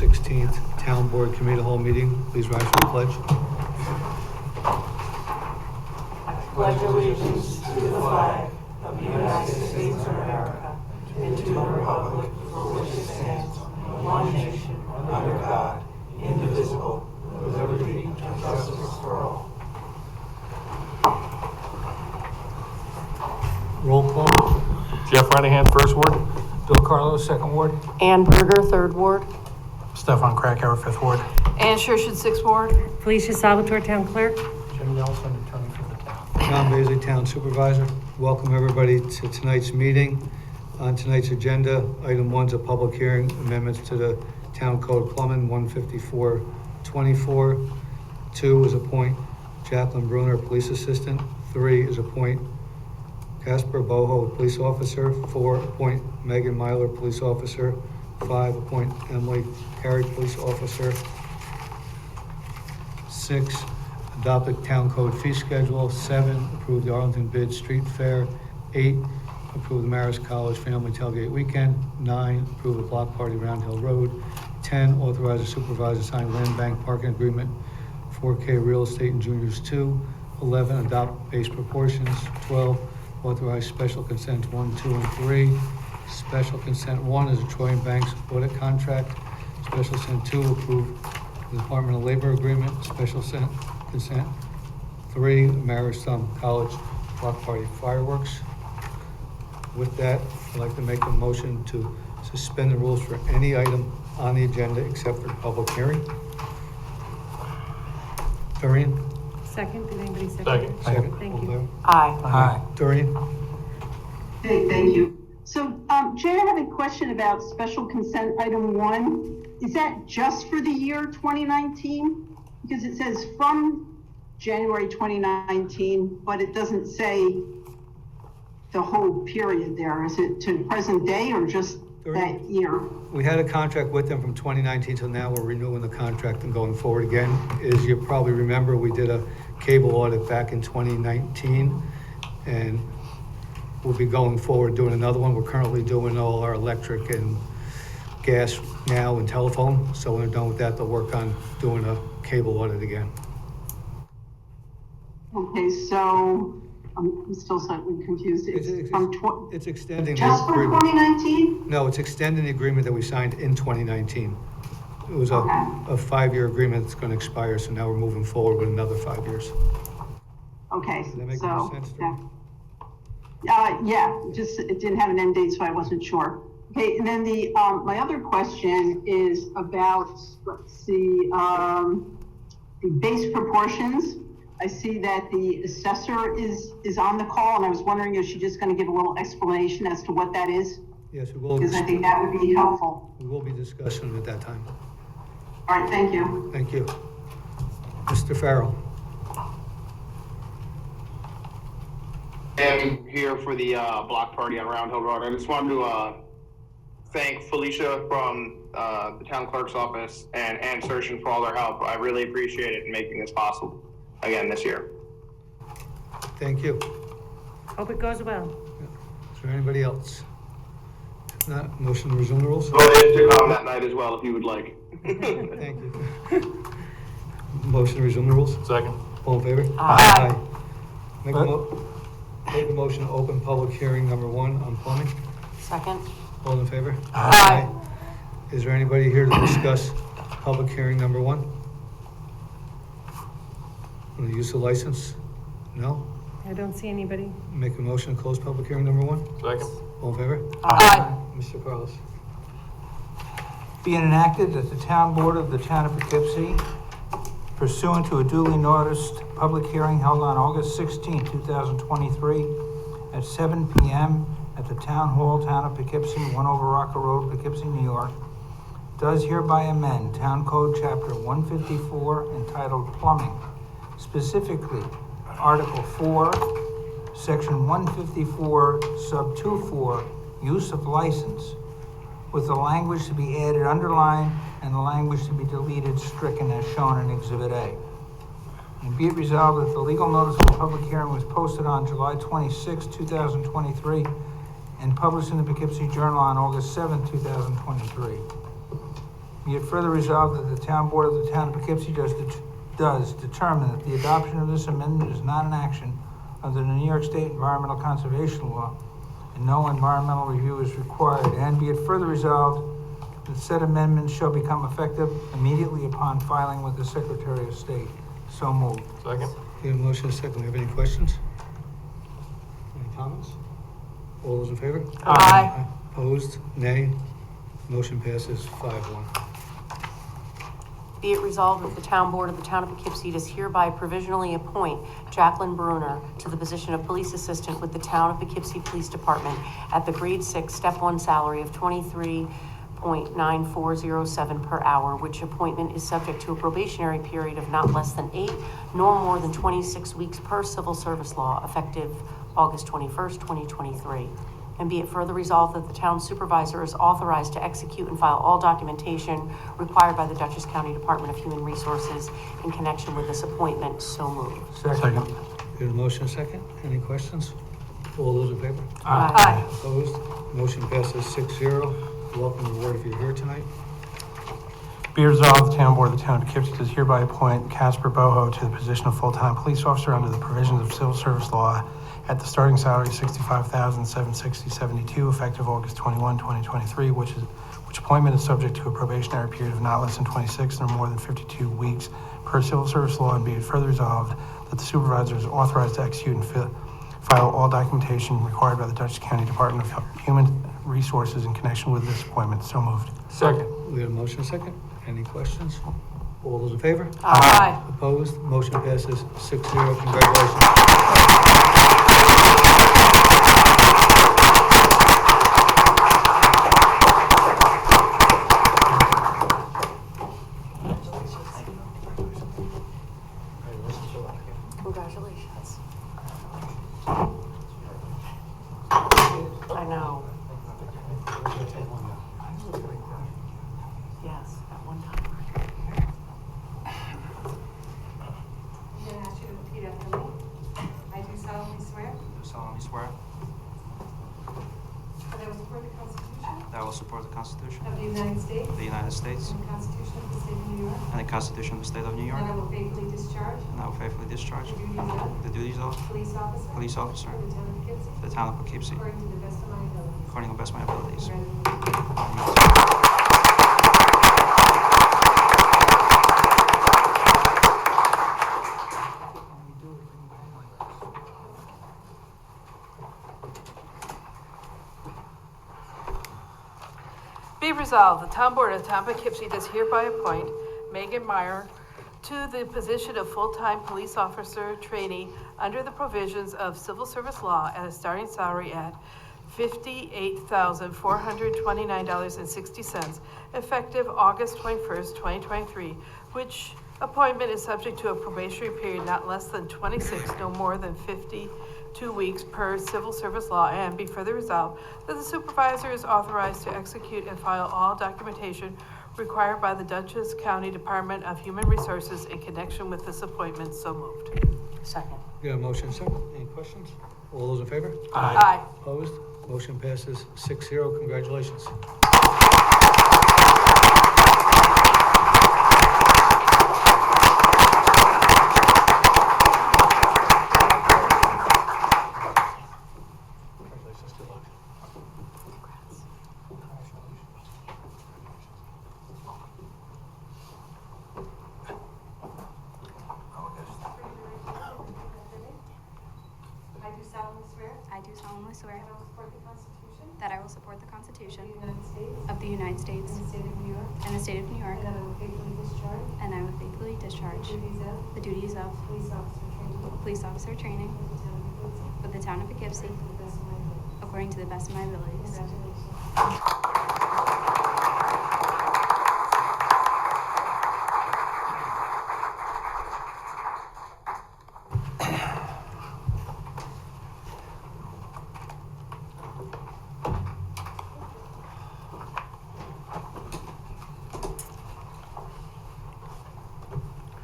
16th Town Board Committee Hall meeting. Please rise for the pledge. Pledge allegiance to the flag of the United States of America and to the republic for which it stands, one nation, under God, indivisible, with liberty and justice for all. Roll call. Jeff Renahan, First Ward. Bill Carlos, Second Ward. Ann Berger, Third Ward. Stefan Krakauer, Fifth Ward. Ann Shershon, Sixth Ward. Felicia Salvatore, Town Clerk. Jim Nelson, Attorney for the town. John Bailey, Town Supervisor. Welcome everybody to tonight's meeting. On tonight's agenda, item 1 is a public hearing, amendments to the Town Code Plumbing 154-24. 2 is appoint Jacqueline Bruner, Police Assistant. 3 is appoint Casper Boho, Police Officer. 4, appoint Megan Myler, Police Officer. 5, appoint Emily Carey, Police Officer. 6, adopt the Town Code Fee Schedule. 7, approve the Arlington Bid Street Fair. 8, approve the Marist College Family Tailgate Weekend. 9, approve the Block Party Round Hill Road. 10, authorize the supervisor to sign land bank parking agreement, 4K Real Estate and Juniors 2. 11, adopt base proportions. 12, authorize special consents 1, 2, and 3. Special consent 1 is a Troy and Banks audit contract. Special consent 2, approve the Department of Labor agreement. Special consent 3, Marist College Block Party fireworks. With that, I'd like to make a motion to suspend the rules for any item on the agenda except for the public hearing. Dorian? Second, did anybody second? Second. Thank you. Aye. Aye. Dorian? Hey, thank you. So, Jay, I have a question about special consent item 1. Is that just for the year 2019? Because it says from January 2019, but it doesn't say the whole period there. Is it to present day or just that year? We had a contract with them from 2019 till now. We're renewing the contract and going forward again. As you probably remember, we did a cable audit back in 2019, and we'll be going forward doing another one. We're currently doing all our electric and gas now and telephone. So when we're done with that, they'll work on doing a cable audit again. Okay, so I'm still slightly confused. It's from It's extending the just for agreement. 2019? No, it's extending the agreement that we signed in 2019. It was a 5-year agreement that's going to expire, so now we're moving forward with another 5 years. Okay, Does that make so, more sense to you? yeah, just, it didn't have an end date, so I wasn't sure. Okay, and then the, my other question is about, let's see, the base proportions. I see that the assessor is on the call, and I was wondering if she's just gonna give a little explanation as to what that is, Yes, we will. because I think that would be helpful. We will be discussing it at that time. All right, thank you. Thank you. Mr. Farrell? I'm here for the block party on Round Hill Road. I just wanted to thank Felicia from the town clerk's office and Ann Shershon for all their help. I really appreciate it in making this possible again this year. Thank you. Hope it goes well. Is there anybody else? If not, motion to resume the rules? Voted to come that night as well if you would like. Thank you. Motion to resume the rules? Second. All in favor? Aye. Make a motion to open public hearing number 1 on plumbing. Second. All in favor? Aye. Is there anybody here to discuss public hearing number 1? On the use of license? No? I don't see anybody. Make a motion to close public hearing number 1? Second. All in favor? Aye. Mr. Carlos? Being enacted that the Town Board of the Town of Poughkeepsie, pursuant to a duly noticed public hearing held on August 16, 2023, at 7 p.m. at the Town Hall, Town of Poughkeepsie, 1 Over Rocker Road, Poughkeepsie, New York, does hereby amend Town Code Chapter 154 entitled Plumbing, specifically Article 4, Section 154, Sub 24, Use of License, with the language to be added underlined and the language to be deleted stricken as shown in Exhibit A. And be it resolved that the legal notice of the public hearing was posted on July 26, 2023, and published in the Poughkeepsie Journal on August 7, 2023. Be it further resolved that the town board of the town of Poughkeepsie does determine that the adoption of this amendment is not an action under the New York State Environmental Conservation Law, and no environmental review is required. And be it further resolved that said amendment shall become effective immediately upon filing with the Secretary of State. So moved. Second. We have a motion and a second. We have any questions? Any comments? All those in favor? Aye. Opposed? Nay. Motion passes 5-1. Be it resolved that the town board of the town of Poughkeepsie does hereby provisionally appoint Jacqueline Bruner to the position of police assistant with the town of Poughkeepsie Police Department at the grade 6, step 1 salary of $23.9407 per hour, which appointment is subject to a probationary period of not less than 8 nor more than 26 weeks per civil service law, effective August 21st, 2023. And be it further resolved that the town supervisor is authorized to execute and file all documentation required by the Dutchess County Department of Human Resources in connection with this appointment. So moved. Second. We have a motion and a second. Any questions? All those in favor? Aye. Opposed? Motion passes 6-0. Welcome aboard if you're here tonight. Be it resolved, the town board of the town of Poughkeepsie does hereby appoint Casper Boho to the position of full-time police officer under the provisions of civil service law at the starting salary of $65,760.72, effective August 21, 2023, which appointment is subject to a probationary period of not less than 26 nor more than 52 weeks per civil service law. And be it further resolved that the supervisor is authorized to execute and file all documentation required by the Dutchess County Department of Human Resources in connection with this appointment. So moved. Second. We have a motion and a second. Any questions? All those in favor? Aye. Opposed? Motion passes 6-0. Congratulations. Congratulations. I know. Yes, at one time. I'm going to ask you to repeat after me. I do solemnly swear Do solemnly swear that I will support the Constitution that I will support the Constitution of the United States of the United States and the Constitution of the State of New York, and the Constitution of the State of New York, and I will faithfully discharge and I will faithfully discharge the duties of the duties of police officer police officer for the town of for Poughkeepsie, the town of Poughkeepsie according to the best of my ability. according to the best of my abilities. Congratulations. Be resolved, the town board of the town of Poughkeepsie does hereby appoint Megan Meyer to the position of full-time police officer trainee under the provisions of civil service law at a starting salary at $58,429.60, effective August 21st, 2023, which appointment is subject to a probationary period not less than 26, no more than 52 weeks per civil service law. And be further resolved that the supervisor is authorized to execute and file all documentation required by the Dutchess County Department of Human Resources in connection with this appointment. So moved. Second. We have a motion and a second. Any questions? All those in favor? Aye. Opposed? Motion passes 6-0. Congratulations. I do solemnly swear I do solemnly swear that I will support the Constitution that I will support the Constitution of the United States of the United States and the state of New York, and the state of New York, and that I will faithfully discharge and I will faithfully discharge the duties of the duties of police officer training police officer training for the town of Poughkeepsie, for the town of Poughkeepsie, according to the best of my ability. according to the best of my abilities. Congratulations.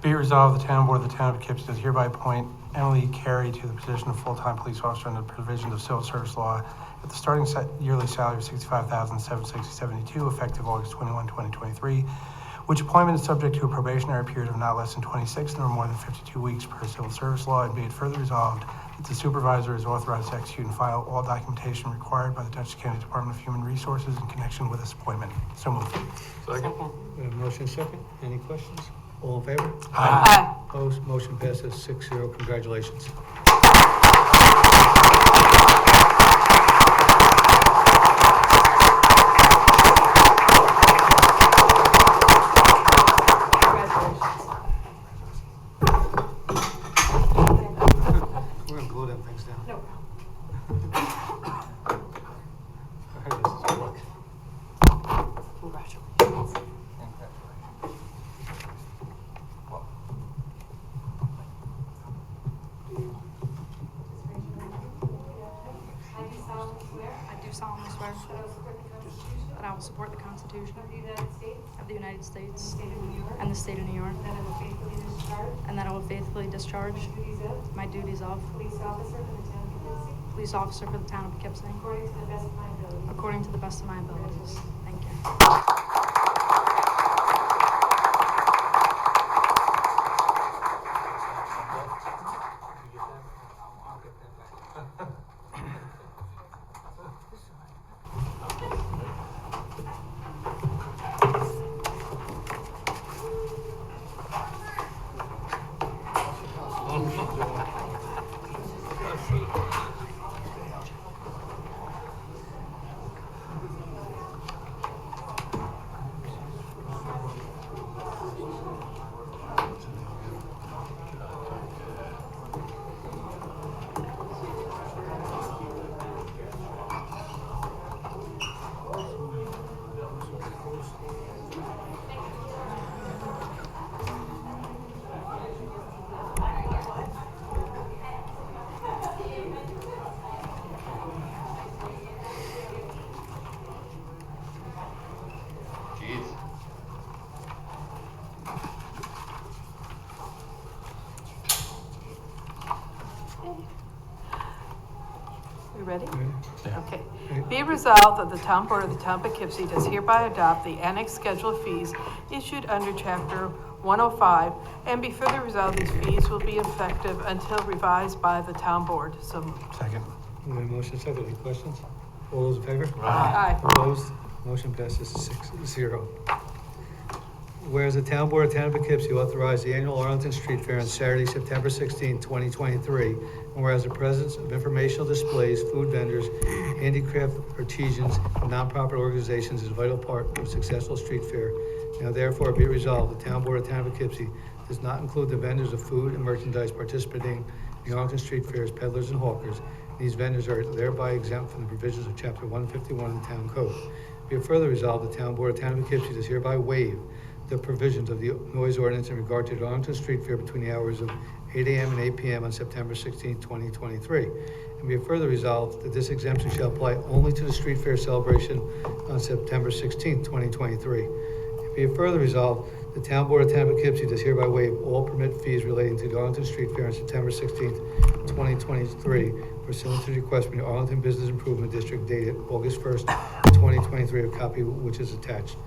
Be it resolved, the town board of the town of Poughkeepsie does hereby appoint Emily Carey to the position of full-time police officer under the provisions of civil service law at the starting yearly salary of $65,760.72 effective August 21, 2023, which appointment is subject to a probationary period of not less than 26 nor more than 52 weeks per civil service law, and be it further resolved that the supervisor is authorized to execute and file all documentation required by the Dutchess County Department of Human Resources in connection with this appointment. So moved. Second. We have a motion second. Any questions? All in favor? Aye. Opposed? Motion passes 6-0. Congratulations. We're gonna glue them things down. No. I heard this is work. Congratulations. I do solemnly swear I do solemnly swear that I will support the Constitution that I will support the Constitution of the United States of the United States and the state of New York, and the state of New York, and that I will faithfully discharge and that I will faithfully discharge the duties of my duties of police officer for the town of Poughkeepsie police officer for the town of Poughkeepsie according to the best of my ability. according to the best of my abilities. Thank you. You ready? Yeah. Okay. Be resolved that the Town Board of the Town of Poughkeepsie does hereby adopt the annex schedule of fees issued under Chapter 105, and be further resolved these fees will be effective until revised by the Town Board. So moved. Second. We have a motion second. Any questions? All those in favor? Aye. Opposed? Motion passes 6-0. Whereas the Town Board of Town of Poughkeepsie authorized the annual Arlington Street Fair on Saturday, September 16, 2023, and whereas the presence of informational displays, food vendors, handicraft artisans, and nonprofit organizations is a vital part of a successful street fair, now therefore be it resolved, the Town Board of Town of Poughkeepsie does not include the vendors of food and merchandise participating in the Arlington Street Fair as peddlers and hawkers. These vendors are thereby exempt from the provisions of Chapter 151 of the Town Code. Be it further resolved, the Town Board of Town of Poughkeepsie does hereby waive the provisions of the noise ordinance in regard to the Arlington Street Fair between the hours of 8 a.m. and 8 p.m. on September 16, 2023. And be it further resolved that this exemption shall apply only to the street fair celebration on September 16, 2023. And be it further resolved, the Town Board of Town of Poughkeepsie does hereby waive all permit fees relating to the Arlington Street Fair on September 16, 2023, pursuant to the request from the Arlington Business Improvement District dated August 1st, 2023, a copy of which is attached.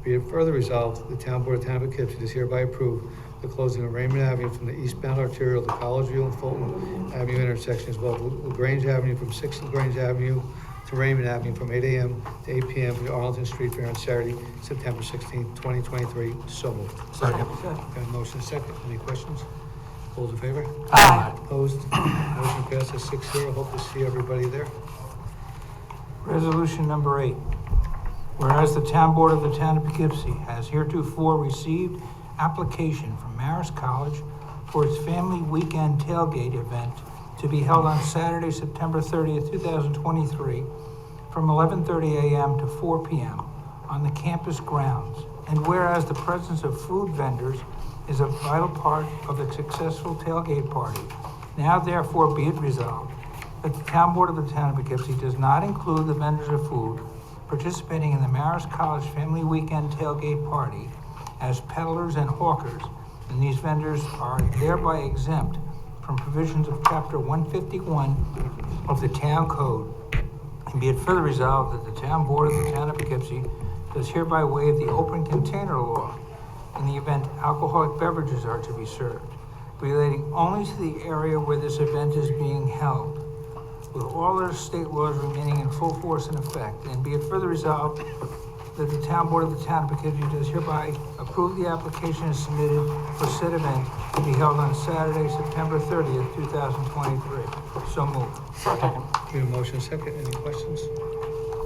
Be it further resolved, the Town Board of Town of Poughkeepsie does hereby approve the closing of Raymond Avenue from the eastbound arterial to College View and Fulton Avenue intersection, as well as LaGrange Avenue from 6th LaGrange Avenue to Raymond Avenue from 8 a.m. to 8 p.m. for the Arlington Street Fair on Saturday, September 16, 2023. So moved. Second. Got a motion second. Any questions? All those in favor? Aye. Opposed? Motion passes 6-0. Hope to see everybody there. Resolution number 8. Whereas the Town Board of the Town of Poughkeepsie has heretofore received application from Marist College for its family weekend tailgate event to be held on Saturday, September 30th, 2023, from 11:30 a.m. to 4 p.m. on the campus grounds. And whereas the presence of food vendors is a vital part of a successful tailgate party, now therefore be it resolved that the Town Board of the Town of Poughkeepsie does not include the vendors of food participating in the Marist College Family Weekend Tailgate Party as peddlers and hawkers, and these vendors are thereby exempt from provisions of Chapter 151 of the Town Code. And be it further resolved that the Town Board of the Town of Poughkeepsie does hereby waive the open container law in the event alcoholic beverages are to be served, relating only to the area where this event is being held, with all other state laws remaining in full force and effect. And be it further resolved that the Town Board of the Town of Poughkeepsie does hereby approve the application submitted for said event to be held on Saturday, September 30th, 2023. So moved. Second. We have a motion second. Any questions?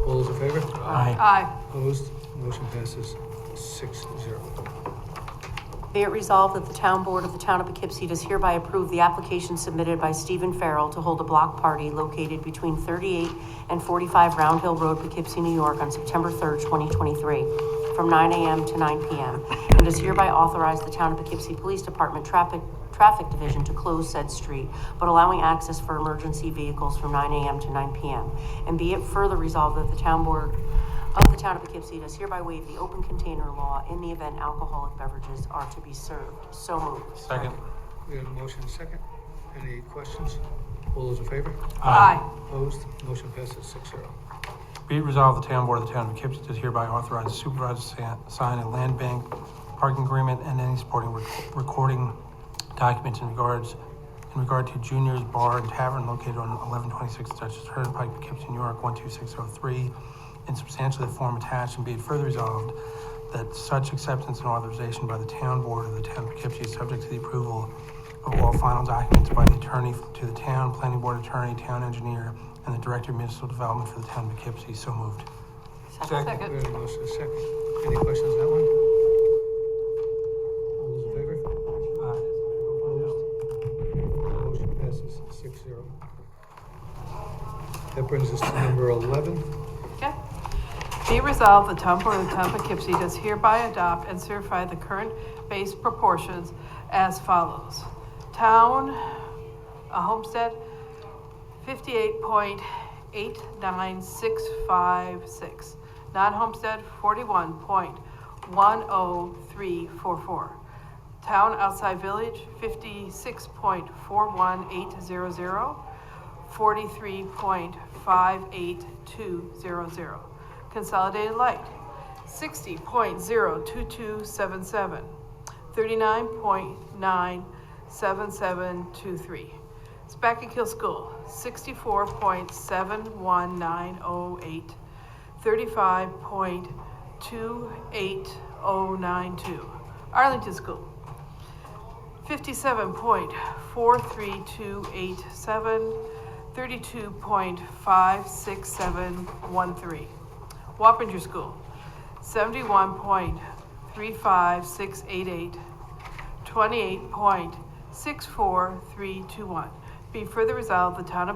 All those in favor? Aye. Aye. Opposed? Motion passes 6-0. Be it resolved that the Town Board of the Town of Poughkeepsie does hereby approve the application submitted by Stephen Farrell to hold a block party located between 38 and 45 Round Hill Road, Poughkeepsie, New York, on September 3rd, 2023, from 9 a.m. to 9 p.m., and does hereby authorize the Town of Poughkeepsie Police Department Traffic Division to close said street, but allowing access for emergency vehicles from 9 a.m. to 9 p.m. And be it further resolved that the Town Board of the Town of Poughkeepsie does hereby waive the open container law in the event alcoholic beverages are to be served. So moved. Second. We have a motion second. Any questions? All those in favor? Aye. Opposed? Motion passes 6-0. Be it resolved, the Town Board of the Town of Poughkeepsie does hereby authorize the supervisor to sign a land bank parking agreement and any supporting recording documents in regard to Junior's Bar and Tavern located on 1126 Dutchess Turnpike, Poughkeepsie, New York, 12603, in substantially the form attached. And be it further resolved that such acceptance and authorization by the Town Board of the Town of Poughkeepsie is subject to the approval of all final documents by the attorney to the town, planning board attorney, town engineer, and the director of municipal development for the Town of Poughkeepsie. So moved. Second. We have a motion second. Any questions on that one? All those in favor? Opposed? Motion passes 6-0. That brings us to number 11. Okay. Be resolved, the Town Board of the Town of Poughkeepsie does hereby adopt and certify the current base proportions as follows. Town, homestead, 58.89656. Non-homestead, 41.10344. Town outside village, 56.41800. 43.58200. Consolidated light, 60.02277. 39.97723. Spackenkill School, 64.71908. 35.28092. Arlington School, 57.43287. 32.56713. Wappinger School, 71.35688. 28.64321. Be further resolved, the Town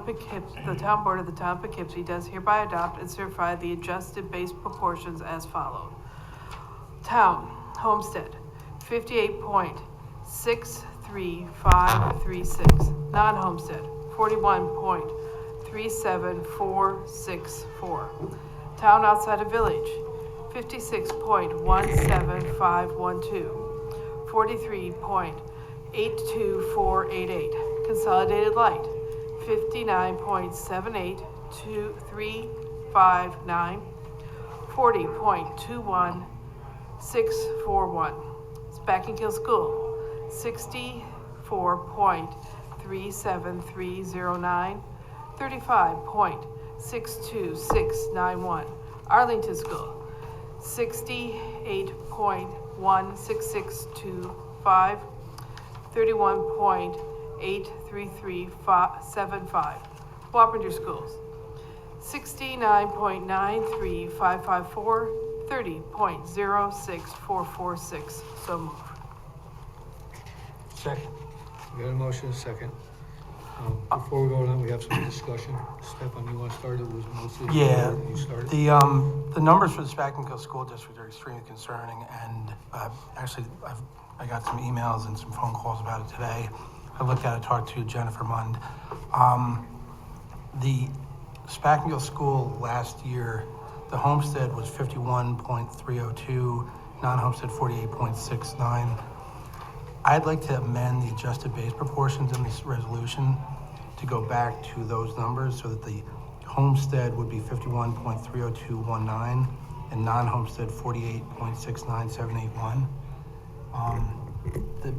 Board of the Town of Poughkeepsie does hereby adopt and certify the adjusted base proportions as follows. Town, homestead, 58.63536. Non-homestead, 41.37464. Town outside of village, 56.17512. 43.82488. Consolidated light, 59.7825359. 40.21641. Spackenkill School, 64.37309. 35.62691. Arlington School, 68.16625. 31.83375. Wappinger Schools, 69.93554. 30.06446. So moved. Second. We got a motion, a second. Before we go on, we have some discussion. Stefan, you want to start? It was mostly. Yeah, You started. the numbers for the Spackenkill School District are extremely concerning, and actually, I got some emails and some phone calls about it today. I looked at it, talked to Jennifer Mund. The Spackenkill School last year, the homestead was 51.302, non-homestead 48.69. I'd like to amend the adjusted base proportions in this resolution to go back to those numbers so that the homestead would be 51.30219 and non-homestead 48.69781.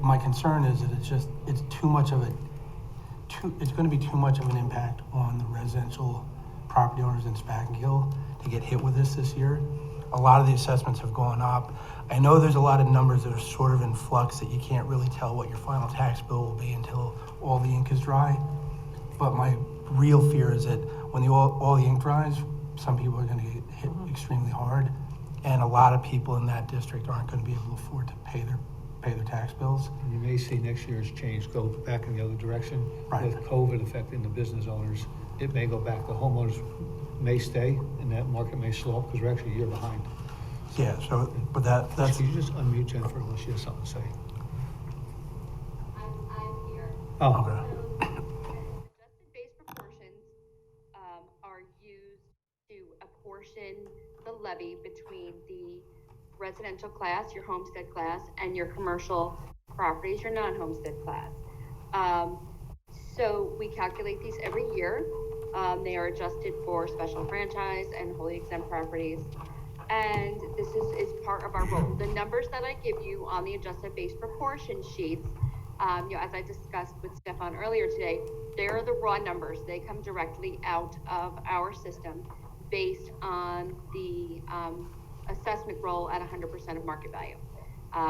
My concern is that it's too much of it's going to be too much of an impact on the residential property owners in Spackenkill to get hit with this year. A lot of the assessments have gone up. I know there's a lot of numbers that are sort of in flux that you can't really tell what your final tax bill will be until all the ink is dry. But my real fear is that when all the ink dries, some people are going to get hit extremely hard, and a lot of people in that district aren't going to be able to afford to pay their tax bills. And you may see next year's change go back in the other direction. Right. With COVID affecting the business owners, it may go back. The homeowners may stay, and that market may slow up because we're actually a year behind. Yeah, so, but that's, Can you just unmute Jennifer unless she has something to say? I'm here. Oh, okay. Adjusted base proportions are used to apportion the levy between the residential class, your homestead class, and your commercial properties, your non-homestead class. So we calculate these every year. They are adjusted for special franchise and wholly exempt properties. And this is part of our role. The numbers that I give you on the adjusted base proportion sheets, as I discussed with Stefan earlier today, they're the raw numbers. They come directly out of our system based on the assessment roll at 100% of market value.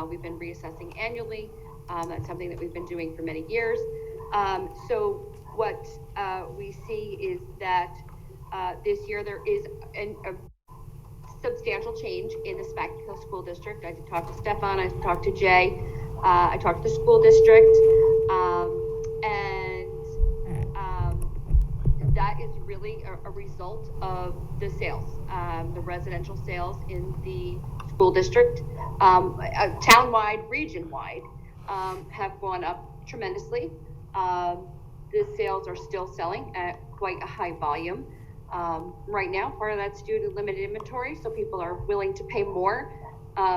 We've been reassessing annually. That's something that we've been doing for many years. So what we see is that this year there is a substantial change in the Spackenkill School District. I did talk to Stefan, I talked to Jay, I talked to the school district, and that is really a result of the sales, the residential sales in the school district, town-wide, region-wide, have gone up tremendously. The sales are still selling at quite a high volume. Right now, part of that's due to limited inventory, so people are willing to pay more,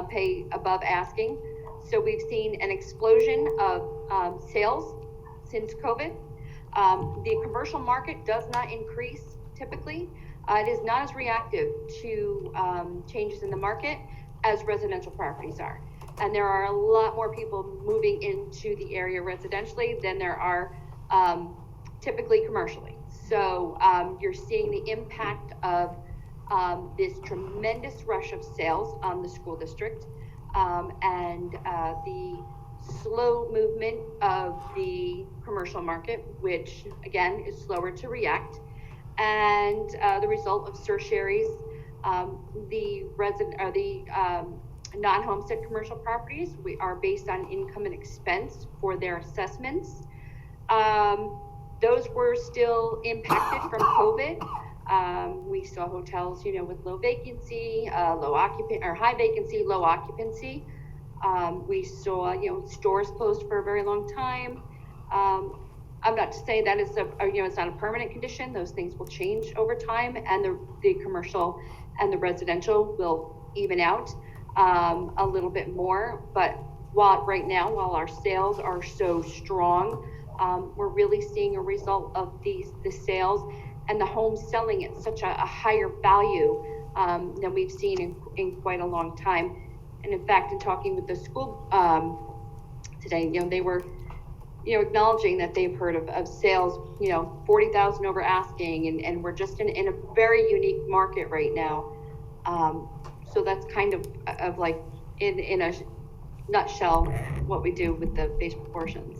pay above asking. So we've seen an explosion of sales since COVID. The commercial market does not increase typically. It is not as reactive to changes in the market as residential properties are. And there are a lot more people moving into the area residentially than there are typically commercially. So you're seeing the impact of this tremendous rush of sales on the school district and the slow movement of the commercial market, which again is slower to react, and the result of tertiaries, the non-homestead commercial properties are based on income and expense for their assessments. Those were still impacted from COVID. We saw hotels, with low vacancy, high vacancy, low occupancy. We saw, stores closed for a very long time. I'm not to say that it's it's not a permanent condition. Those things will change over time, and the commercial and the residential will even out a little bit more. But right now, while our sales are so strong, we're really seeing a result of the sales and the homes selling at such a higher value than we've seen in quite a long time. And in fact, in talking with the school today, they were, acknowledging that they've heard of sales, 40,000 over asking, and we're just in a very unique market right now. So that's kind of like in a nutshell what we do with the base proportions.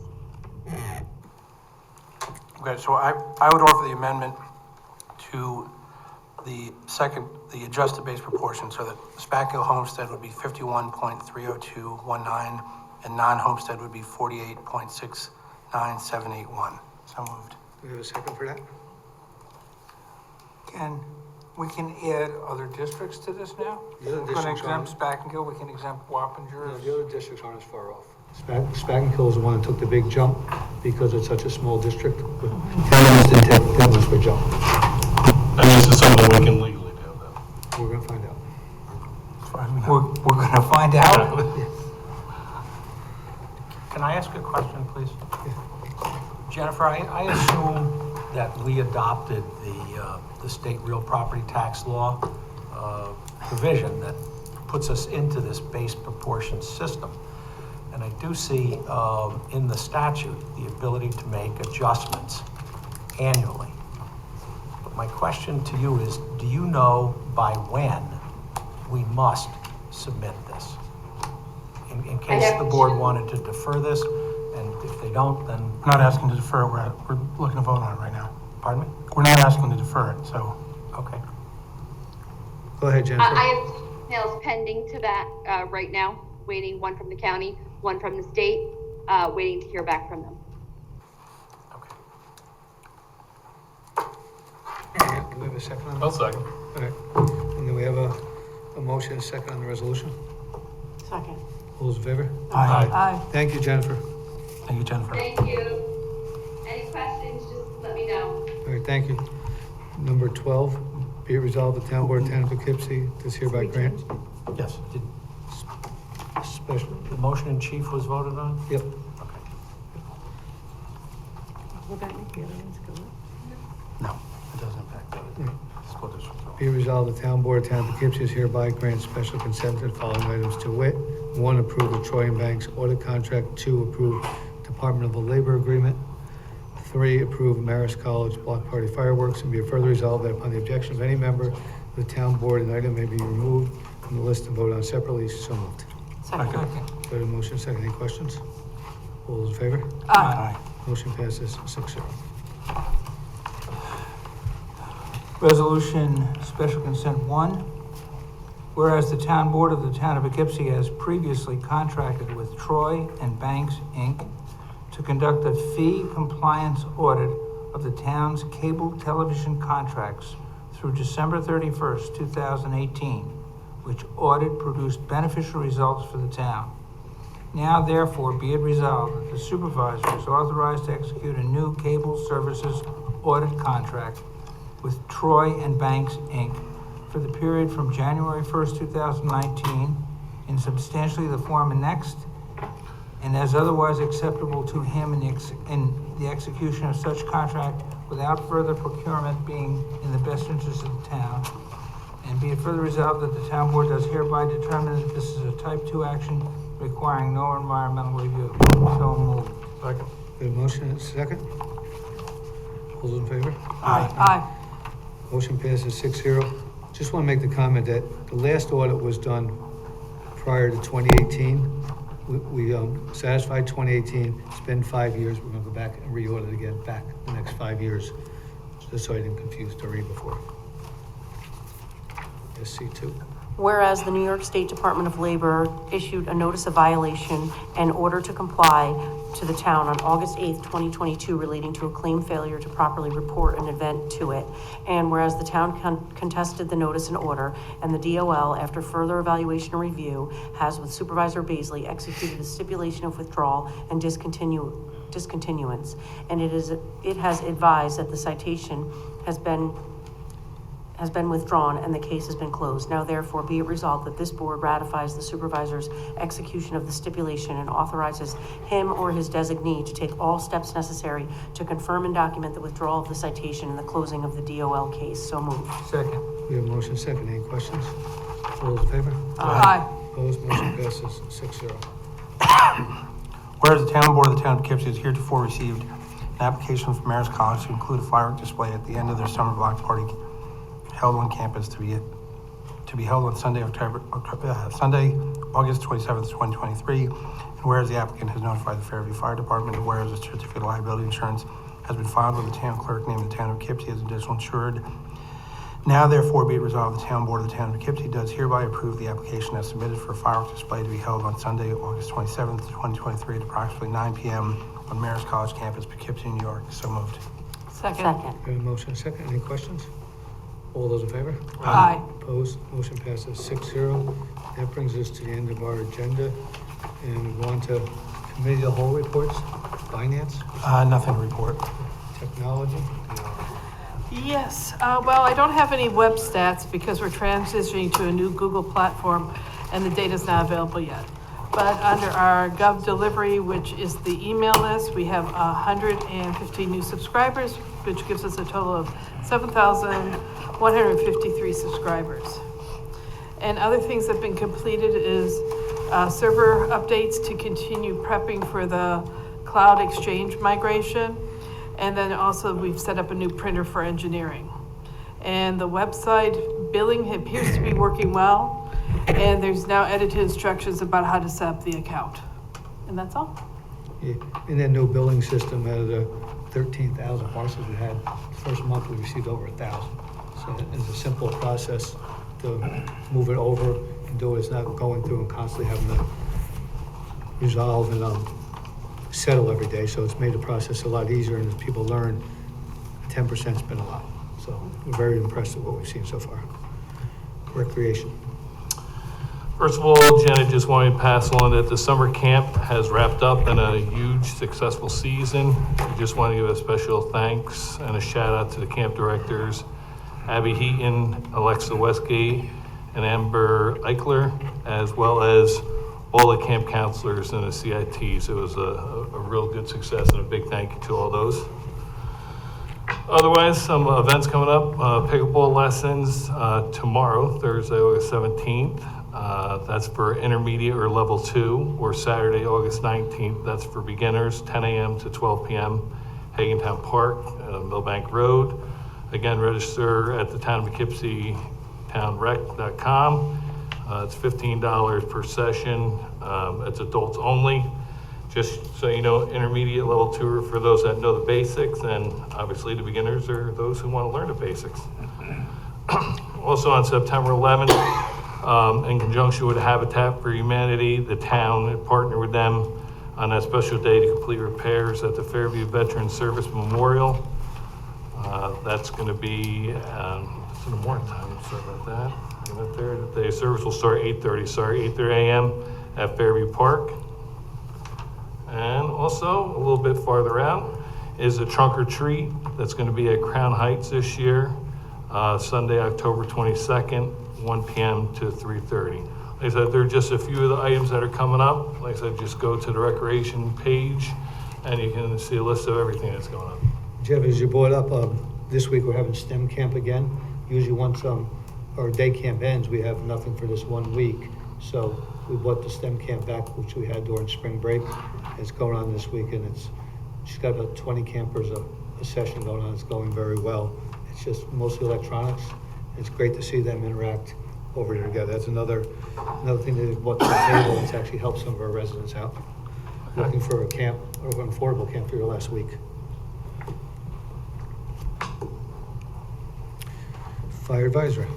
okay, so I would offer the amendment to the adjusted base proportion so that Spackenkill homestead would be 51.30219 and non-homestead would be 48.69781. So moved. Do we have a second for that? We can add other districts to this now? The other We're gonna districts exempt aren't- Spackenkill, we can exempt Wappinger. No, the other districts aren't as far off. Spackenkill is the one that took the big jump because it's such a small district. But Towns didn't take that much of a jump. And this is something we can legally do, then. We're gonna find out. We're gonna find out. Can I ask a question, please? Jennifer, I assume that we adopted the state real property tax law provision that puts us into this base proportion system. And I do see in the statute the ability to make adjustments annually. But my question to you is, do you know by when we must submit this? In case the board wanted to defer this, and if they don't, then... We're not asking to defer it, we're looking to vote on it right now. Pardon me? We're not asking to defer it, so. Okay. Go ahead, Jennifer. I have emails pending to that right now, waiting, one from the county, one from the state, waiting to hear back from them. Okay. All right, do we have a second on that? I'll second. All right, and then we have a motion and a second on the resolution. Second. All those in favor? Aye. Aye. Thank you, Jennifer. Thank you, Jennifer. Thank you. Any questions, just let me know. All right, thank you. Number 12, be it resolved, the Town Board of Town of Poughkeepsie does hereby grant. Yes. Did Special, the motion in chief was voted on? yep. Okay. Would that make the other ones go up? No, it doesn't impact the school district. Be it resolved, the Town Board of Town of Poughkeepsie is hereby grants special consent to the following items to wit: 1, approve the Troy and Banks audit contract; 2, approve Department of Labor agreement; 3, approve Marist College block party fireworks; and be it further resolved that upon the objection of any member of the town board, an item may be removed from the list and voted on separately. So moved. Second. Got a motion, second. Any questions? All those in favor? Aye. Motion passes 6-0. Resolution Special Consent 1. Whereas the Town Board of the Town of Poughkeepsie has previously contracted with Troy and Banks, Inc. to conduct a fee compliance audit of the town's cable television contracts through December 31st, 2018, which audit produced beneficial results for the town. Now therefore be it resolved that the supervisor is authorized to execute a new cable services audit contract with Troy and Banks, Inc. for the period from January 1st, 2019, in substantially the form annexed, and as otherwise acceptable to him in the execution of such contract without further procurement being in the best interest of the town. And be it further resolved that the town board does hereby determine that this is a type 2 action requiring no environmental review. So moved. Second. Got a motion and a second. All those in favor? Aye. Motion passes 6-0. Just want to make the comment that the last audit was done prior to 2018. We satisfied 2018, it's been 5 years, we're going to go back and re-audit again, back the next 5 years, just so I didn't confuse Doreen before. SC2. Whereas the New York State Department of Labor issued a notice of violation and order to comply to the town on August 8th, 2022 relating to a claim failure to properly report an event to it. And whereas the town contested the notice and order, and the DOL, after further evaluation and review, has with Supervisor Baisley executed a stipulation of withdrawal and discontinuance. And it has advised that the citation has been withdrawn and the case has been closed. Now therefore be it resolved that this board ratifies the supervisor's execution of the stipulation and authorizes him or his designee to take all steps necessary to confirm and document the withdrawal of the citation and the closing of the DOL case. So moved. Second. We have a motion second. Any questions? All those in favor? Aye. Opposed? Motion passes 6-0. Whereas the Town Board of the Town of Poughkeepsie has heretofore received an application from Marist College to include a firework display at the end of their summer block party held on campus to be held on Sunday, August 27th, 2023. And whereas the applicant has notified the Fairview Fire Department, and whereas a certificate of liability insurance has been filed with the town clerk naming the Town of Poughkeepsie as additional insured. Now therefore be it resolved, the Town Board of the Town of Poughkeepsie does hereby approve the application as submitted for a fireworks display to be held on Sunday, August 27th, 2023 at approximately 9 p.m. on Marist College campus, Poughkeepsie, New York. So moved. Second. Second. We have a motion second. Any questions? All those in favor? Aye. Opposed? Motion passes 6-0. That brings us to the end of our agenda. And we go on to committee of the whole reports. Finance, Nothing to report. technology. Yes, well, I don't have any web stats because we're transitioning to a new Google platform and the data's not available yet. But under our Gov Delivery, which is the email list, we have 150 new subscribers, which gives us a total of 7,153 subscribers. And other things that have been completed is server updates to continue prepping for the Cloud Exchange migration. And then also we've set up a new printer for engineering. And the website billing appears to be working well. And there's now edited instructions about how to set up the account. And that's all. Yeah, in that new billing system, out of the 13,000 parcels we had, first month we received over 1,000. So it's a simple process to move it over and do it. It's not going through and constantly having to resolve and settle every day. So it's made the process a lot easier, and as people learn, 10%'s been a lot. So we're very impressed with what we've seen so far. Recreation. First of all, Janet, just wanted to pass on that the summer camp has wrapped up in a huge, successful season. We just want to give a special thanks and a shout out to the camp directors, Abby Heaton, Alexa Westgate, and Amber Eichler, as well as all the camp counselors and the CITs. It was a real good success, and a big thank you to all those. Otherwise, some events coming up. Pickleball lessons tomorrow, Thursday, August 17th. That's for intermediate or level 2, or Saturday, August 19th. That's for beginners, 10 a.m. to 12 p.m. Hagentown Park, Millbank Road. Again, register at the Town of Poughkeepsie townrec.com. It's $15 per session. It's adults only. Just so you know, intermediate level 2 are for those that know the basics, and obviously the beginners are those who want to learn the basics. Also on September 11th, in conjunction with Habitat for Humanity, the town partnered with them on that special day to complete repairs at the Fairview Veterans Service Memorial. That's going to be some more time. Sorry about that. The service will start 8:30 a.m. at Fairview Park. And also, a little bit farther out, is a trunk or treat that's going to be at Crown Heights this year, Sunday, October 22nd, 1 p.m. to 3:30. Like I said, there are just a few of the items that are coming up. Like I said, just go to the recreation page, and you can see a list of everything that's going on. Jeff, as you brought up, this week we're having STEM camp again. Usually once our day camp ends, we have nothing for this 1 week. So we brought the STEM camp back, which we had during spring break. It's going on this week, and she's got about 20 campers a session going on. It's going very well. It's just mostly electronics. It's great to see them interact over here together. That's another thing that they brought to the table that's actually helped some of our residents out. Looking for a camp, or an affordable camp for your last week. Fire advisory.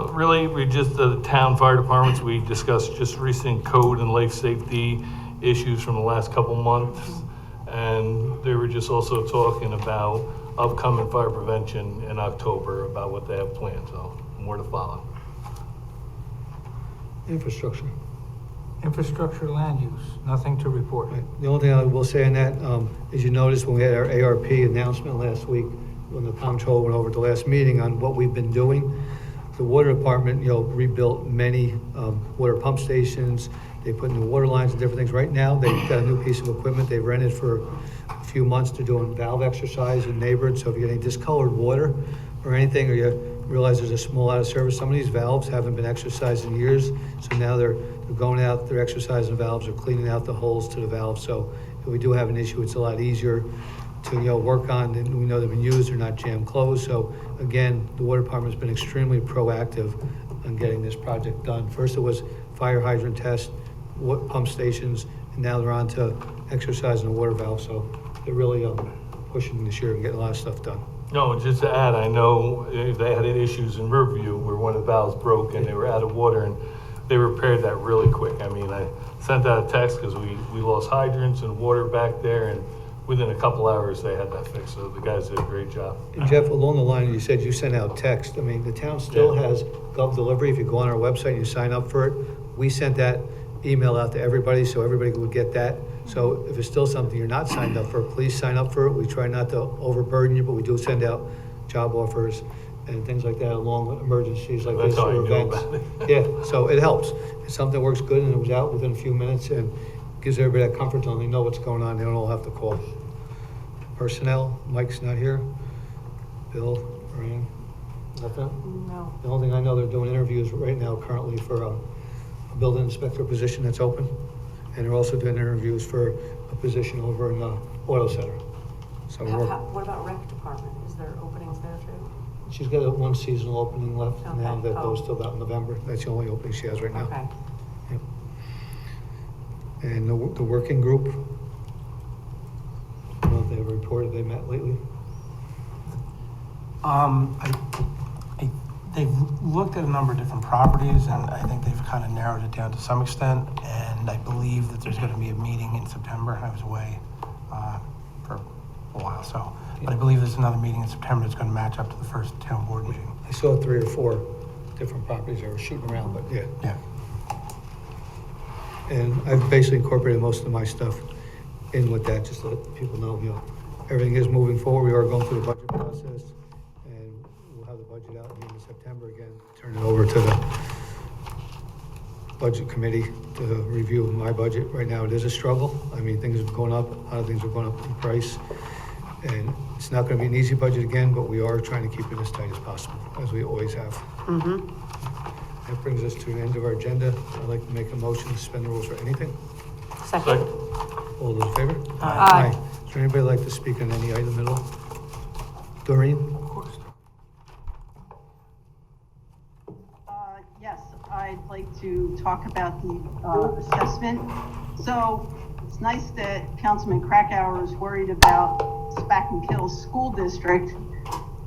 Really, we just, the town fire departments, we discussed just recent code and life safety issues from the last couple months. And they were just also talking about upcoming fire prevention in October, about what they have planned, so more to follow. Infrastructure. Infrastructure land use, nothing to report. Right. The only thing I will say on that, as you noticed when we had our ARP announcement last week, when the comptroller went over at the last meeting on what we've been doing, the water department, rebuilt many water pump stations. They put new water lines and different things. Right now, they've got a new piece of equipment they rented for a few months to doing valve exercise in Neighborhood. So if you get any discolored water or anything, or you realize there's a small out of service, some of these valves haven't been exercised in years. So now they're going out, they're exercising the valves, they're cleaning out the holes to the valves. So if we do have an issue, it's a lot easier to work on, and we know they've been used, they're not jam closed. So again, the water department's been extremely proactive in getting this project done. First it was fire hydrant test, pump stations, and now they're on to exercising the water valve. So they're really pushing this year and getting a lot of stuff done. No, just to add, I know they had issues in Riverview where one of the valves broke and they were out of water, and they repaired that really quick. I mean, I sent out a text because we lost hydrants and water back there, and within a couple hours they had that fixed. So the guys did a great job. And Jeff, along the line, you said you sent out text. I mean, the town still has Gov Delivery. If you go on our website and you sign up for it, we sent that email out to everybody so everybody would get that. So if it's still something you're not signed up for, please sign up for it. We try not to overburden you, but we do send out job offers and things like that, along with emergencies like That's this all I or knew events. about it. Yeah, so it helps. It's something that works good, and it was out within a few minutes, and gives everybody that comfort zone. They know what's going on, they don't all have to call. Personnel, Mike's not here. Bill, Ryan, nothing? No. The only thing I know, they're doing interviews right now currently for a building inspector position that's open. And they're also doing interviews for a position over in the auto center. So What about rec department? Is there openings there too? she's got one seasonal opening left now Okay. that goes till about November. That's the only opening she has right now. Okay. Yep. And the working group, I don't know if they reported they met lately. They've looked at a number of different properties, and I think they've kind of narrowed it down to some extent. And I believe that there's going to be a meeting in September. I was away for a while, so. But I believe there's another meeting in September that's going to match up to the first town board meeting. I saw 3 or 4 different properties they were shooting around, but yeah. Yeah. And I've basically incorporated most of my stuff in with that, just to let people know, everything is moving forward. We are going through the budget process, and we'll have the budget out in September again, turn it over to the budget committee to review my budget. Right now, it is a struggle. I mean, things are going up, a lot of things are going up in price, and it's not gonna be an easy budget again, but we are trying to keep it as tight as possible, as we always have. Mm-hmm. That brings us to the end of our agenda. I'd like to make a motion to suspend the rules for anything. Second? All those in favor? Aye. Is there anybody like to speak on any item at all? Doreen? Yes, I'd like to talk about the assessment. So it's nice that Councilman Krakauer is worried about Spack-and-Kill School District.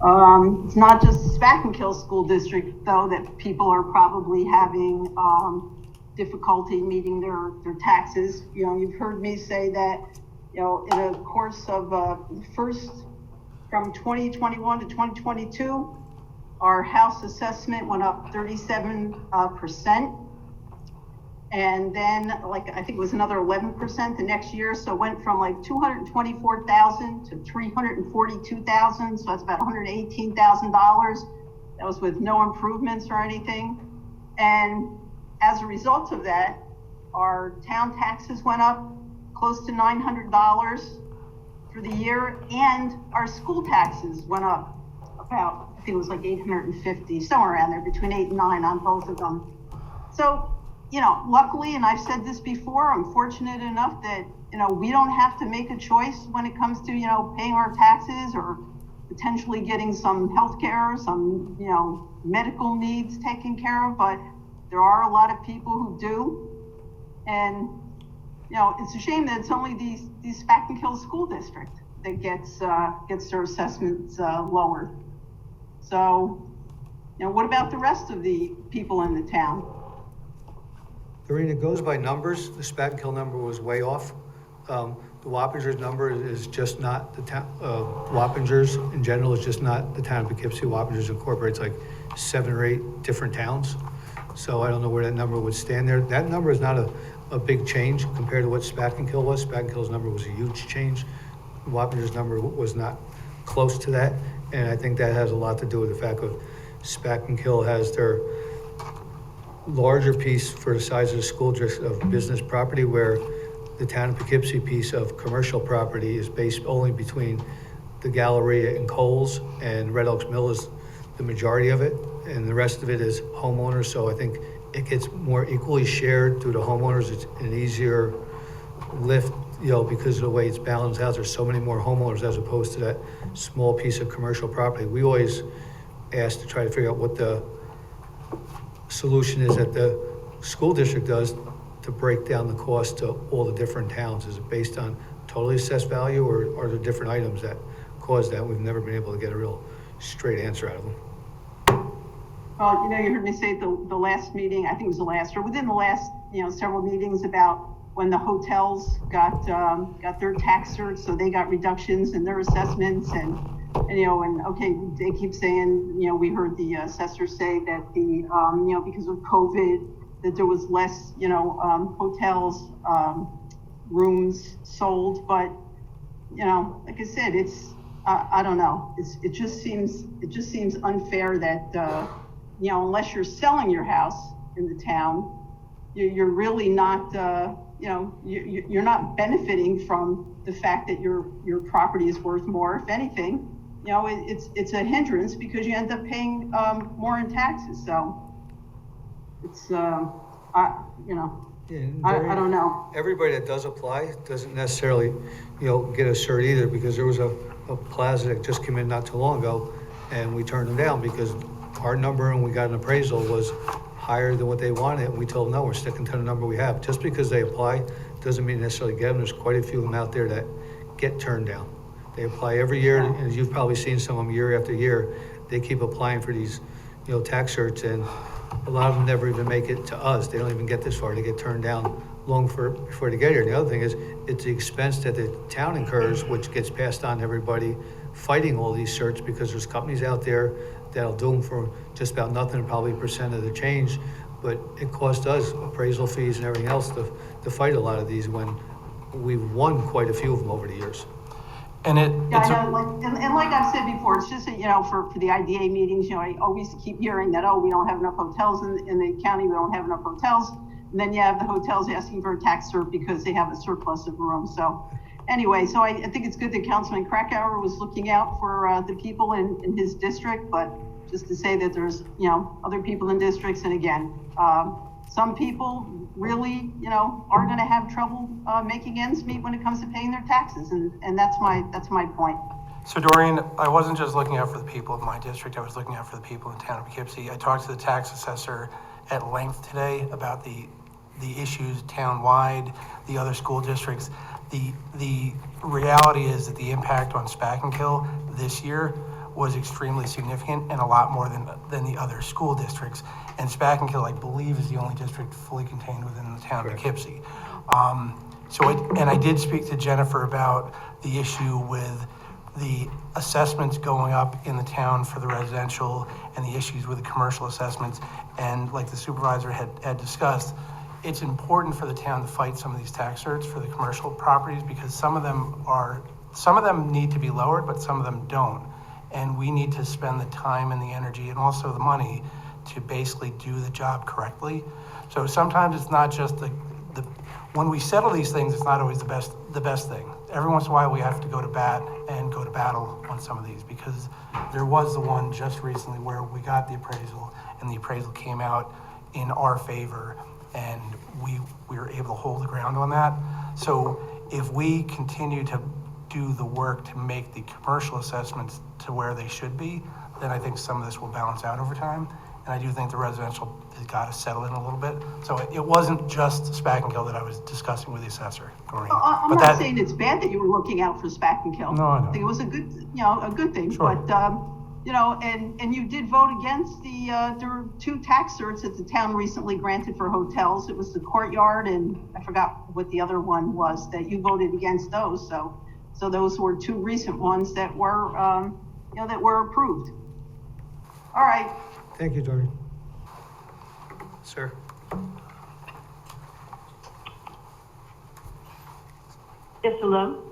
It's not just Spack-and-Kill School District, though, that people are probably having difficulty meeting their taxes. You've heard me say that, in the course of from 2021 to 2022, our house assessment went up 37%. And then, I think it was another 11% the next year. So it went from 224,000 to 342,000. So that's about $118,000. That was with no improvements or anything. And as a result of that, our town taxes went up close to $900 for the year, and our school taxes went up about, I think it was $850, somewhere around there, between 8 and 9 on both of them. So, luckily, and I've said this before, I'm fortunate enough that, we don't have to make a choice when it comes to, paying our taxes or potentially getting some health care, some, medical needs taken care of, but there are a lot of people who do. And, it's a shame that it's only these Spack-and-Kill School District that gets their assessments lowered. So, what about the rest of the people in the town? Doreen, it goes by numbers. The Spack-and-Kill number was way off. The Wappingers number is just not the town, Wappingers in general is just not the town of Poughkeepsie. Wappingers incorporates 7 or 8 different towns. So I don't know where that number would stand there. That number is not a big change compared to what Spack-and-Kill was. Spack-and-Kill's number was a huge change. Wappingers number was not close to that. And I think that has a lot to do with the fact that Spack-and-Kill has their larger piece for the size of the school district of business property, where the town of Poughkeepsie piece of commercial property is based only between the Galleria and Coles, and Red Oaks Mill is the majority of it, and the rest of it is homeowners. So I think it gets more equally shared through the homeowners. It's an easier lift, because of the way it's balanced out. There's so many more homeowners as opposed to that small piece of commercial property. We always ask to try to figure out what the solution is that the school district does to break down the cost to all the different towns. Is it based on totally assessed value, or are there different items that cause that? We've never been able to get a real straight answer out of them. Well, you heard me say at the last meeting, I think it was the last, or within the last, several meetings, about when the hotels got their tax certs, so they got reductions in their assessments, and okay, they keep saying, we heard the assessor say that because of COVID, that there was less, hotels, rooms sold, but, like I said, it's I don't know. It just seems unfair that, unless you're selling your house in the town, you're really not, you're not benefiting from the fact that your property is worth more. If anything, it's a hindrance because you end up paying more in taxes. So it's, I don't know. Everybody that does apply doesn't necessarily, get a cert either, because there was a plaza that just came in not too long ago, and we turned them down because our number, and we got an appraisal, was higher than what they wanted, and we told them, no, we're sticking to the number we have. Just because they apply doesn't mean necessarily get them. There's quite a few of them out there that get turned down. They apply every year, and as you've probably seen some of them year after year, they keep applying for these, tax certs, and a lot of them never even make it to us. They don't even get this far. They get turned down long before they get here. And the other thing is, it's the expense that the town incurs, which gets passed on to everybody fighting all these certs, because there's companies out there that'll do them for just about nothing, probably % of the change. But it cost us appraisal fees and everything else to fight a lot of these, when we've won quite a few of them over the years. And Yeah, I know, and like I've said before, it's just that, for the IDA meetings, I always keep hearing that, we don't have enough hotels in the county, we don't have enough hotels. And then you have the hotels asking for a tax cert because they have a surplus of room. So anyway, so I think it's good that Councilman Krakauer was looking out for the people in his district, but just to say that there's, other people in districts, and again, some people really, are gonna have trouble making ends meet when it comes to paying their taxes, and that's my point. So Doreen, I wasn't just looking out for the people of my district, I was looking out for the people in the town of Poughkeepsie. I talked to the tax assessor at length today about the issues town-wide, the other school districts. The reality is that the impact on Spackenkill this year was extremely significant, and a lot more than the other school districts. And Spackenkill, I believe, is the only district fully contained within the town of Poughkeepsie. And I did speak to Jennifer about the issue with the assessments going up in the town for the residential and the issues with the commercial assessments. And like the supervisor had discussed, it's important for the town to fight some of these tax certs for the commercial properties, because some of them need to be lowered, but some of them don't. And we need to spend the time and the energy and also the money to basically do the job correctly. So sometimes it's not just when we settle these things, it's not always the best thing. Every once in a while we have to go to bat and go to battle on some of these, because there was the one just recently where we got the appraisal, and the appraisal came out in our favor, and we were able to hold the ground on that. So if we continue to do the work to make the commercial assessments to where they should be, then I think some of this will balance out over time. And I do think the residential has got to settle in a little bit. So it wasn't just Spackenkill that I was discussing with the assessor, Doreen. I'm not saying it's bad that you were looking out for Spackenkill. No, I know. I think it was a good thing. Sure. But, and you did vote against there were 2 tax certs that the town recently granted for hotels. It was the Courtyard, and I forgot what the other one was, that you voted against those. So those were 2 recent ones that were, that were approved. All right. Thank you, Doreen. Sir? Yes, hello?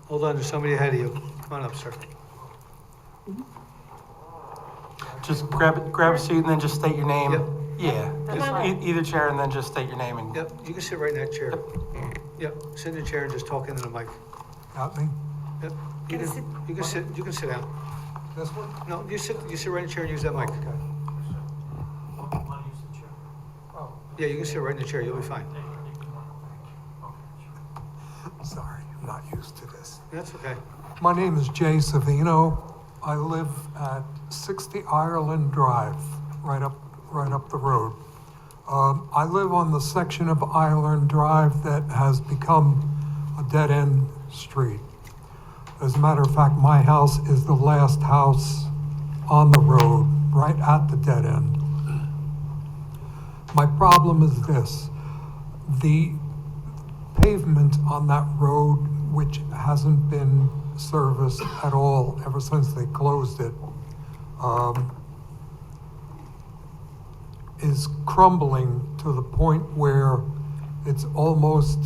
Hold on, there's somebody ahead of you. Come on up, sir. Just grab a seat and then just state your name. Yep. Yeah, just either chair and then just state your name and. Yep, you can sit right in that chair. Yep, sit in the chair and just talk into the mic. Got me? Yep, you can sit down. This one? No, you sit right in the chair and use that mic. Yeah, you can sit right in the chair, you'll be fine. Sorry, I'm not used to this. That's okay. My name is Jay Savino. I live at 60 Ireland Drive, right up the road. I live on the section of Ireland Drive that has become a dead-end street. As a matter of fact, my house is the last house on the road, right at the dead end. My problem is this: the pavement on that road, which hasn't been serviced at all ever since they closed it, is crumbling to the point where it's almost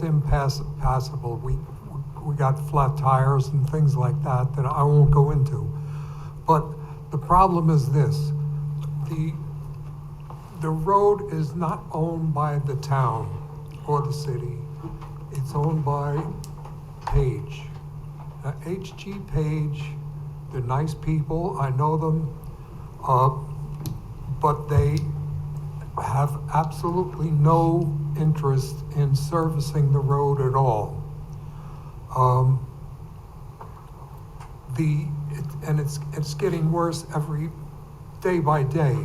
impassable. we got flat tires and things like that that I won't go into. But the problem is this, the road is not owned by the town or the city. It's owned by Page. HG Page, they're nice people, I know them, but they have absolutely no interest in servicing the road at all. It's getting worse every day by day.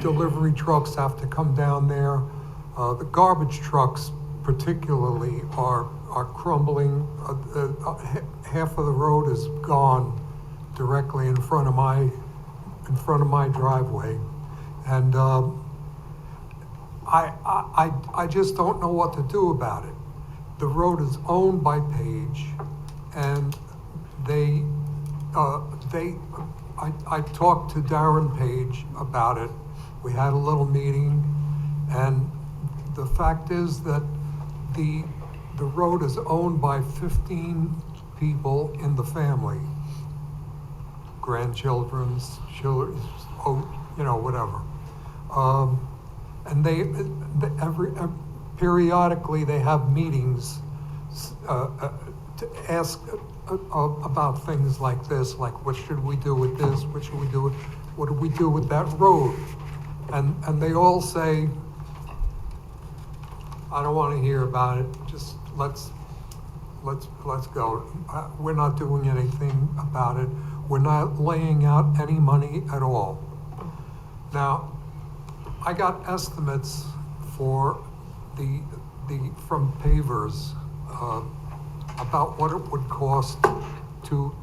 Delivery trucks have to come down there. The garbage trucks particularly are crumbling. Half of the road is gone directly in front of my driveway. And I just don't know what to do about it. The road is owned by Page, and I talked to Darren Page about it. We had a little meeting, and the fact is that the road is owned by 15 people in the family. Grandchildren, children, whatever. And they periodically they have meetings to ask about things like this, like what should we do with this, what should we do with, what do we do with that road? And they all say, I don't want to hear about it, just let's go. We're not doing anything about it. We're not laying out any money at all. Now, I got estimates for from pavers about what it would cost to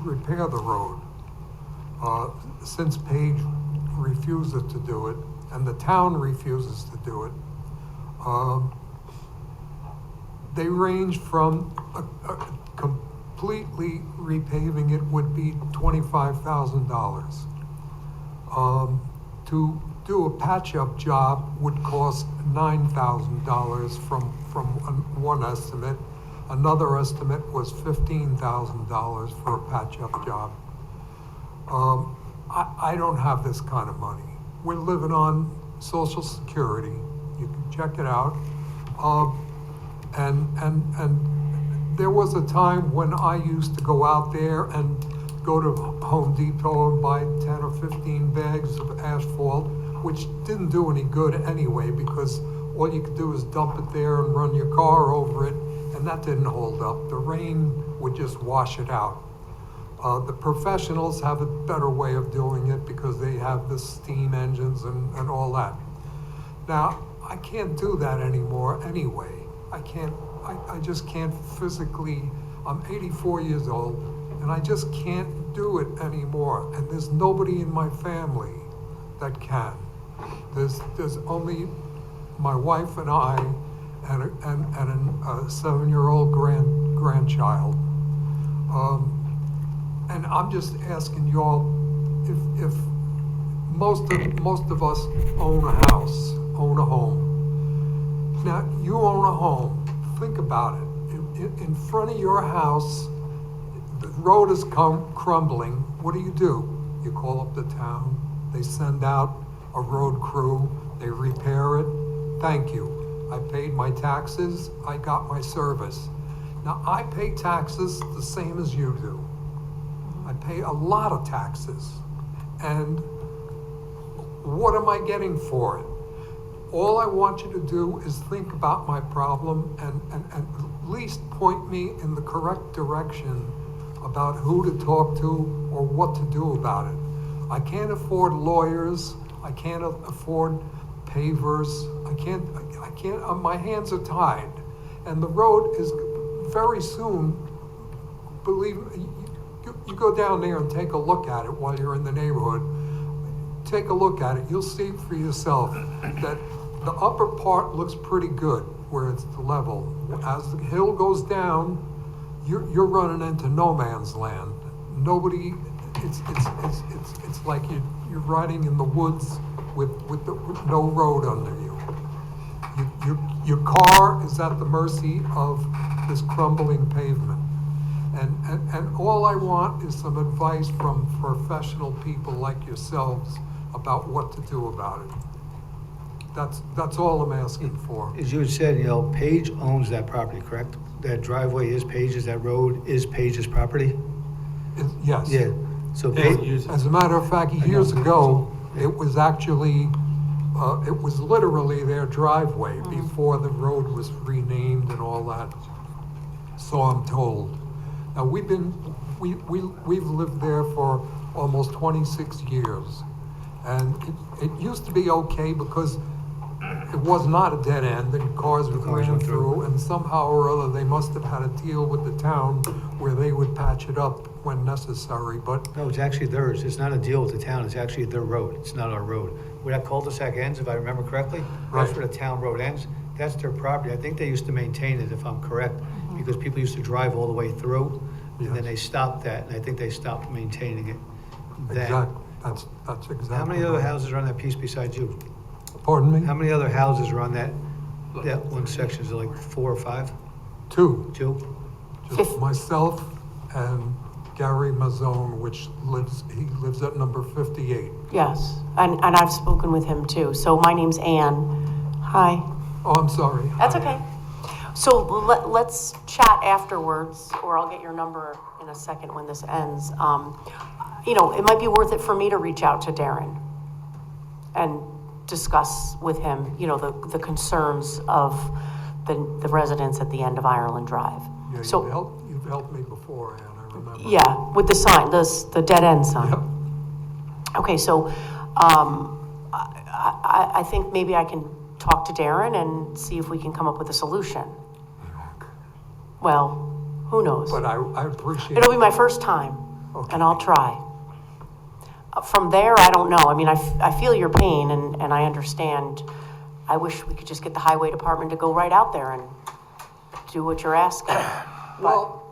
repair the road. Since Page refuses to do it, and the town refuses to do it, they range from completely repaving it would be $25,000. To do a patch-up job would cost $9,000 from one estimate. Another estimate was $15,000 for a patch-up job. I don't have this kind of money. We're living on Social Security. You can check it out. And there was a time when I used to go out there and go to Home Depot and buy 10 or 15 bags of asphalt, which didn't do any good anyway, because all you could do is dump it there and run your car over it, and that didn't hold up. The rain would just wash it out. The professionals have a better way of doing it because they have the steam engines and all that. Now, I can't do that anymore anyway. I just can't physically, I'm 84 years old, and I just can't do it anymore. And there's nobody in my family that can. There's only my wife and I and a 7-year-old grandchild. And I'm just asking y'all, if most of us own a house, own a home. Now, you own a home. Think about it. In front of your house, the road is crumbling. What do? You call up the town. They send out a road crew. They repair it. Thank you. I paid my taxes. I got my service. Now, I pay taxes the same as you do. I pay a lot of taxes. And what am I getting for it? All I want you to do is think about my problem and at least point me in the correct direction about who to talk to or what to do about it. I can't afford lawyers. I can't afford pavers. I can't, my hands are tied. And the road is very soon, believe me, you go down there and take a look at it while you're in the neighborhood. Take a look at it. You'll see for yourself that the upper part looks pretty good where it's level. As the hill goes down, you're running into no man's land. Nobody. It's like you're riding in the woods with no road under you. Your car is at the mercy of this crumbling pavement. And all I want is some advice from professional people like yourselves about what to do about it. That's all I'm asking for. As you had said, you know, Page owns that property, correct? That driveway is Page's, that road is Page's property? Yes. Yeah, so And Page, as a matter of fact, years ago, it was actually, it was literally their driveway before the road was renamed and all that. So I'm told. Now, we've lived there for almost 26 years. And it used to be okay because it was not a dead end and cars ran through. And somehow or other, they must have had a deal with the town where they would patch it up when necessary, but no, it's actually theirs. It's not a deal with the town. It's actually their road. It's not our road. Where that cul-de-sac ends, if I remember correctly, that's Right. where the town road ends. That's their property. I think they used to maintain it, if I'm correct, because people used to drive all the way through, and then Yes. they stopped that, and I think they stopped maintaining it then. that's exactly. How many other right. houses are on that piece besides you? Pardon me? How many other houses are on that one section? Is it like 4 or 5? Two. 2? Just myself and Gary Mazzone, he lives at number 58. Yes, and I've spoken with him too. So my name's Ann. Hi. Oh, I'm sorry. That's okay. So let's chat afterwards, or I'll get your number in a second when this ends. You know, it might be worth it for me to reach out to Darren and discuss with him, you know, the concerns of the residents at the end of Ireland Drive. Yeah, So, you've helped me before, Ann, I remember. yeah, with the sign, the dead end sign. Yep. Okay, so, I think maybe I can talk to Darren and see if we can come up with a solution. Well, who knows? But I appreciate. It'll be my first time, Okay. and I'll try. From there, I don't know. I mean, I feel your pain, and I understand. I wish we could just get the highway department to go right out there and do what you're asking. Well,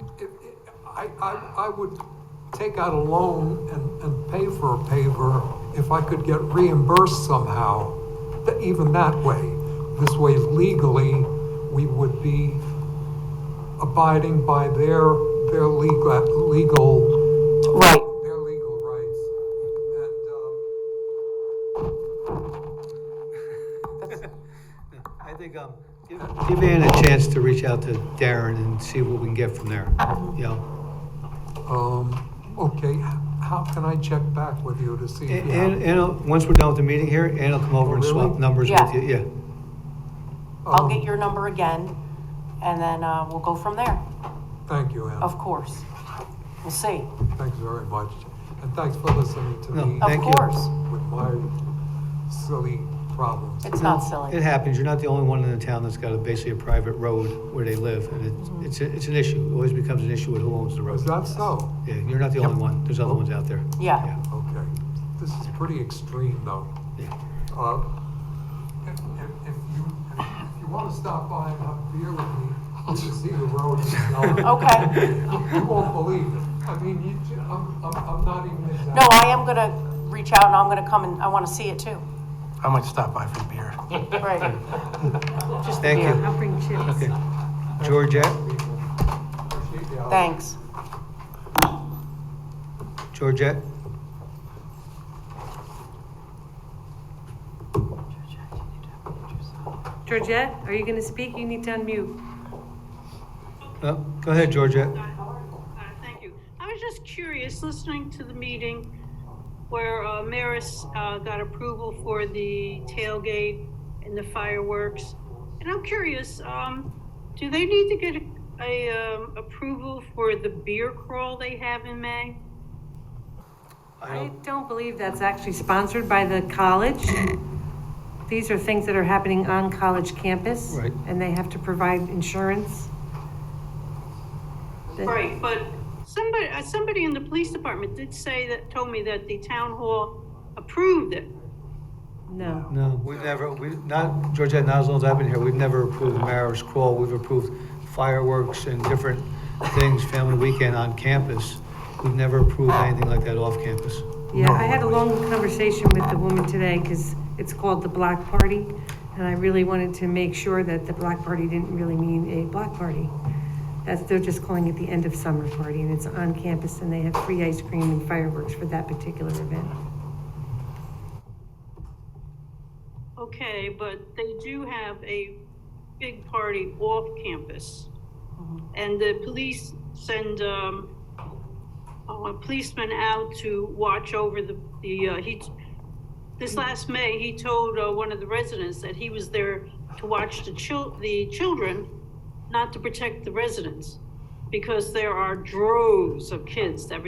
I would take out a loan and pay for a paver if I could get reimbursed somehow, even that way. This way legally, we would be abiding by their legal Right. their legal rights. And, I think, give Ann a chance to reach out to Darren and see what we can get from there, you know? okay, how can I check back with you to see if you have? And once we're done with the meeting here, Ann will come over and swap really? numbers Yeah. with you, yeah. I'll get your number again, and then we'll go from there. Thank you, Ann. Of course. We'll see. Thanks very much. And thanks for listening to No, me Of Thank you. course. with my silly problems. It's not silly. It happens. You're not the only one in the town that's got basically a private road where they live, and it's an issue. It always becomes an issue with who owns the road. Is that so? Yeah, you're not the only one. There's other ones out there. Yeah. Okay. This is pretty extreme, though. Yeah. If you want to stop by and have a beer with me, you can see the road. yourself. Okay. You won't believe it. I mean, I'm not even exaggerating. No, I am gonna reach out, and I'm gonna come and I wanna see it too. I might stop by for the beer. Right. Just the Thank beer. you. I'll bring chips. Okay. Georgette? Appreciate the help. Thanks. Georgette? Georgette, are you gonna speak? You need to unmute. No, go ahead, Georgette. Thank you. I was just curious, listening to the meeting where Maris got approval for the tailgate and the fireworks. And I'm curious, do they need to get a approval for the beer crawl they have in May? I don't believe that's actually sponsored by the college. These are things that are happening on college campus. Right. And they have to provide insurance. Right, but somebody in the police department did say that, told me that the town hall approved it. No. No, not, Georgette, not as long as I've been here, we've never approved the Maris Crawl. We've approved fireworks and different things, family weekend on campus. We've never approved anything like that off campus. Yeah, I had a long conversation with the woman today because it's called the Black Party. And I really wanted to make sure that the Black Party didn't really mean a black party. they're just calling it the end of summer party, and it's on campus, and they have free ice cream and fireworks for that particular event. Okay, but they do have a big party off campus. And the police send, a policeman out to watch over this last May, he told one of the residents that he was there to watch the children, not to protect the residents, because there are droves of kids that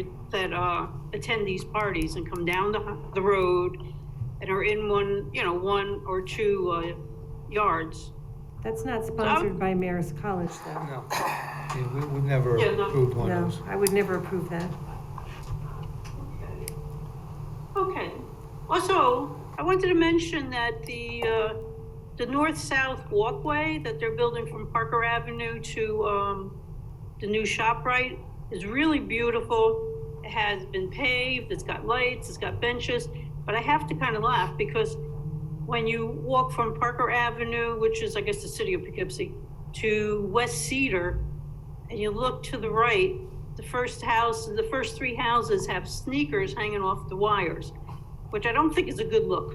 attend these parties and come down the road and are in one or two yards. That's not sponsored by Marist College, though. No, I mean, we've never Yeah, no. approved one of No, those. I would never approve that. Okay. Also, I wanted to mention that the north-south walkway that they're building from Parker Avenue to the new ShopRite is really beautiful. It has been paved, it's got lights, it's got benches, but I have to kind of laugh because when you walk from Parker Avenue, which is, I guess, the city of Poughkeepsie, to West Cedar, and you look to the right, the first three houses have sneakers hanging off the wires, which I don't think is a good look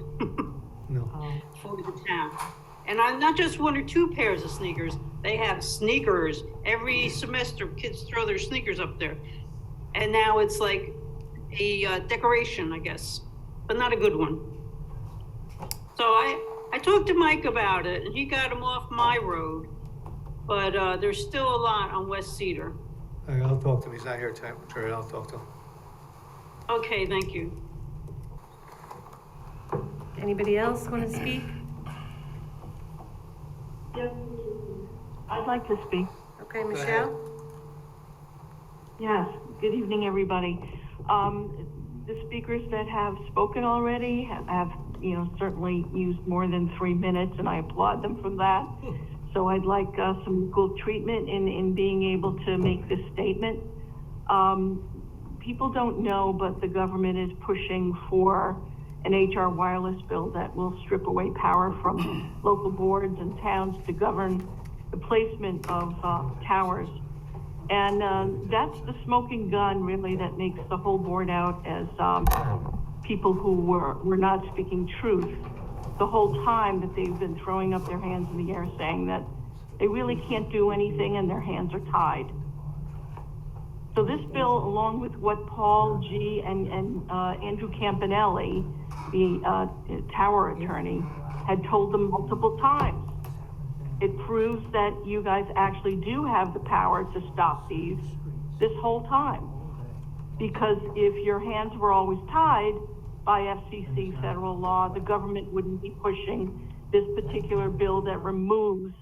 No. for the town. And I'm not just one or two pairs of sneakers, they have sneakers. Every semester, kids throw their sneakers up there. And now it's like a decoration, I guess, but not a good one. So I talked to Mike about it, and he got them off my road, but there's still a lot on West Cedar. All right, I'll talk to him. He's not here tonight. Sure, I'll talk to him. Okay, thank you. Anybody else want to speak? Yes, I'd like to speak. Okay, Michelle? Yes, good evening, everybody. The speakers that have spoken already have certainly used more than 3 minutes, and I applaud them for that. So I'd like some equal treatment in being able to make this statement. People don't know, but the government is pushing for an HR wireless bill that will strip away power from local boards and towns to govern the placement of towers. And that's the smoking gun, really, that makes the whole board out as people who were not speaking truth the whole time that they've been throwing up their hands in the air saying that they really can't do anything and their hands are tied. So this bill, along with what Paul G. and Andrew Campanelli, the tower attorney, had told them multiple times, it proves that you guys actually do have the power to stop these this whole time. Because if your hands were always tied by FCC federal law, the government wouldn't be pushing this particular bill that removes,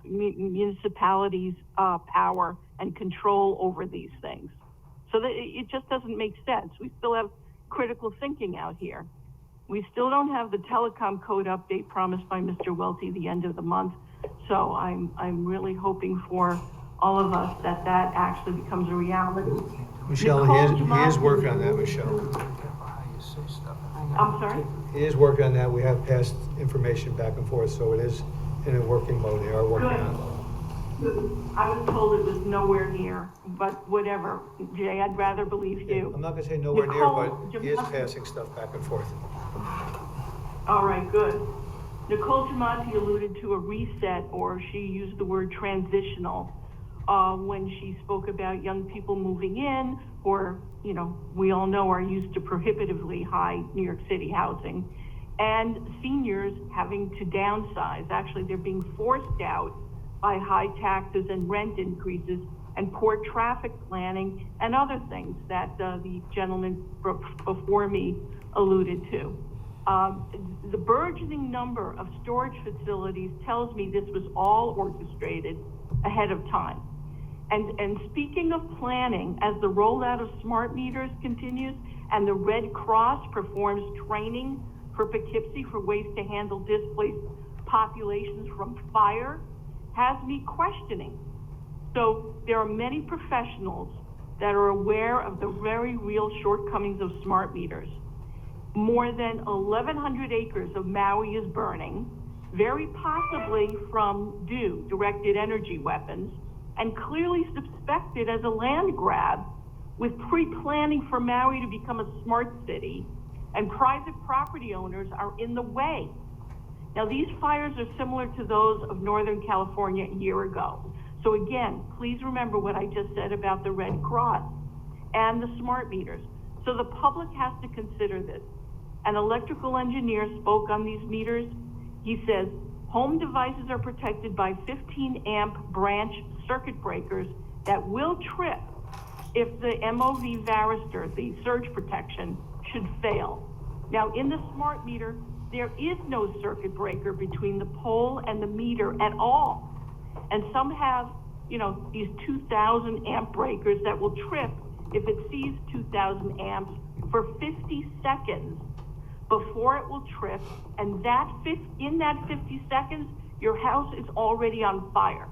municipalities' power and control over these things. So that it just doesn't make sense. We still have critical thinking out here. We still don't have the telecom code update promised by Mr. Welty the end of the month. So I'm really hoping for all of us that actually becomes a reality. Michelle, he is working on that, Michelle. I'm sorry? He is working on that. We have passed information back and forth, so it is in a working mode. They are working on it. I was told it was nowhere near, but whatever. Jay, I'd rather believe you. I'm not gonna say nowhere near, Nicole, but he is passing stuff back and forth. All right, good. Nicole Tremonti alluded to a reset, or she used the word transitional, when she spoke about young people moving in, or, we all know are used to prohibitively high New York City housing, and seniors having to downsize. Actually, they're being forced out by high taxes and rent increases and poor traffic planning and other things that the gentleman before me alluded to. The burgeoning number of storage facilities tells me this was all orchestrated ahead of time. And speaking of planning, as the rollout of smart meters continues and the Red Cross performs training for Poughkeepsie for ways to handle displaced populations from fire, has me questioning. So there are many professionals that are aware of the very real shortcomings of smart meters. More than 1,100 acres of Maui is burning. very possibly from DEW, Directed Energy Weapons, and clearly suspected as a land grab with pre-planning for Maui to become a smart city, and private property owners are in the way. Now, these fires are similar to those of Northern California a year ago. So again, please remember what I just said about the Red Cross and the smart meters. So the public has to consider this. An electrical engineer spoke on these meters. He says, home devices are protected by 15 amp branch circuit breakers that will trip if the MOV varistor, the surge protection, should fail. Now, in the smart meter, there is no circuit breaker between the pole and the meter at all. And some have, these 2,000 amp breakers that will trip if it sees 2,000 amps for 50 seconds before it will trip. And in that 50 seconds, your house is already on fire.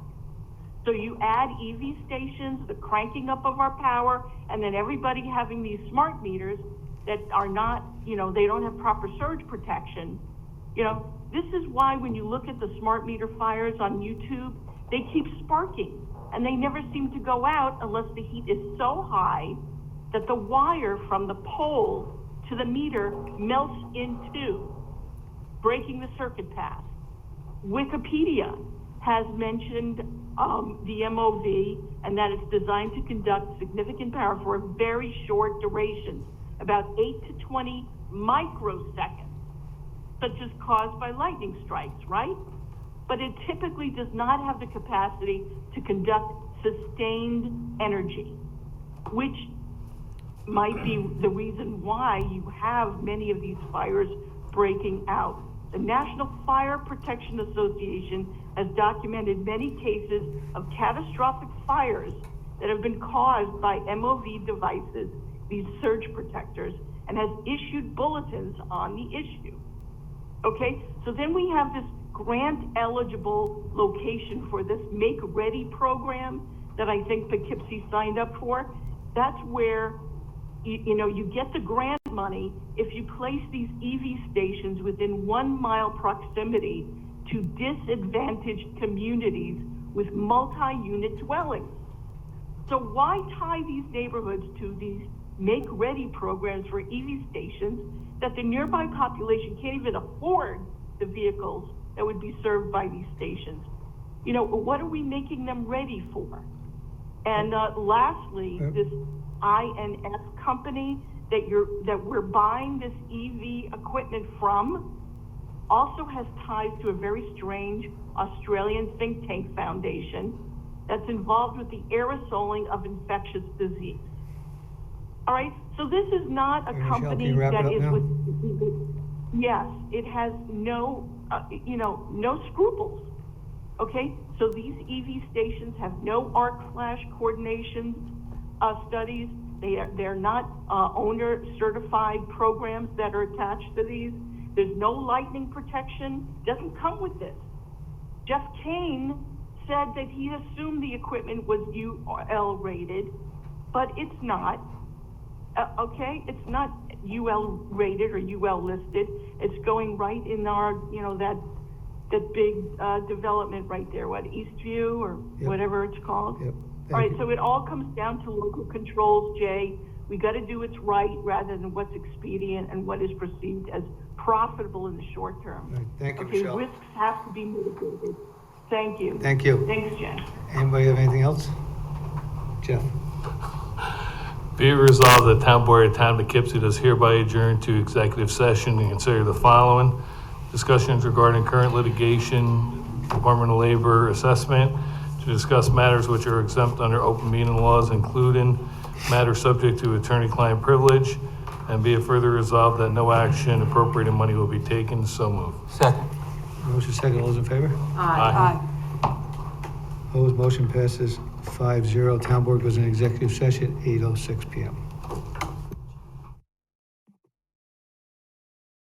So you add EV stations, the cranking up of our power, and then everybody having these smart meters that are not, they don't have proper surge protection. This is why when you look at the smart meter fires on YouTube, they keep sparking and they never seem to go out unless the heat is so high that the wire from the pole to the meter melts in two, breaking the circuit path. Wikipedia has mentioned the MOV and that it's designed to conduct significant power for a very short duration, about 8 to 20 microseconds, such as caused by lightning strikes, right? But it typically does not have the capacity to conduct sustained energy, which might be the reason why you have many of these fires breaking out. The National Fire Protection Association has documented many cases of catastrophic fires that have been caused by MOV devices, these surge protectors, and has issued bulletins on the issue. Okay, so then we have this grant-eligible location for this Make Ready program that I think Poughkeepsie signed up for. That's where you get the grant money if you place these EV stations within 1 mile proximity to disadvantaged communities with multi-unit dwellings. So why tie these neighborhoods to these Make Ready programs for EV stations that the nearby population can't even afford the vehicles that would be served by these stations? What are we making them ready for? And lastly, this INS company that we're buying this EV equipment from also has ties to a very strange Australian think tank foundation that's involved with the aerosoling of infectious disease. All right, so this is not a Michelle, company can you wrap it that up is now? yes, it has no, no scruples. Okay, so these EV stations have no arc flash coordination studies. They're not owner certified programs that are attached to these. There's no lightning protection. Doesn't come with this. Jeff Kane said that he assumed the equipment was UL rated, but it's not. Okay, it's not UL rated or UL listed. It's going right in our, that big development right there, Eastview or whatever it's called. Yep. All right, Thank so it all comes down to local controls, Jay. We got to do what's right rather than what's expedient and what is perceived as profitable in the short term. All right, thank you, Okay, Michelle. risks have to be mitigated. Thank you. Thank you. Thanks, Jen. Anybody have anything else? Jeff? Be it resolved that Town Board of Town of Poughkeepsie does hereby adjourn to executive session to consider the following: discussions regarding current litigation, Department of Labor assessment, to discuss matters which are exempt under open meeting laws, including matters subject to attorney-client privilege, and be it further resolved that no action appropriating money will be taken. So moved. Second. Motion second, all those in favor? Aye. Opposed, motion passes 5-0. Town Board goes into executive session at 8:06 PM.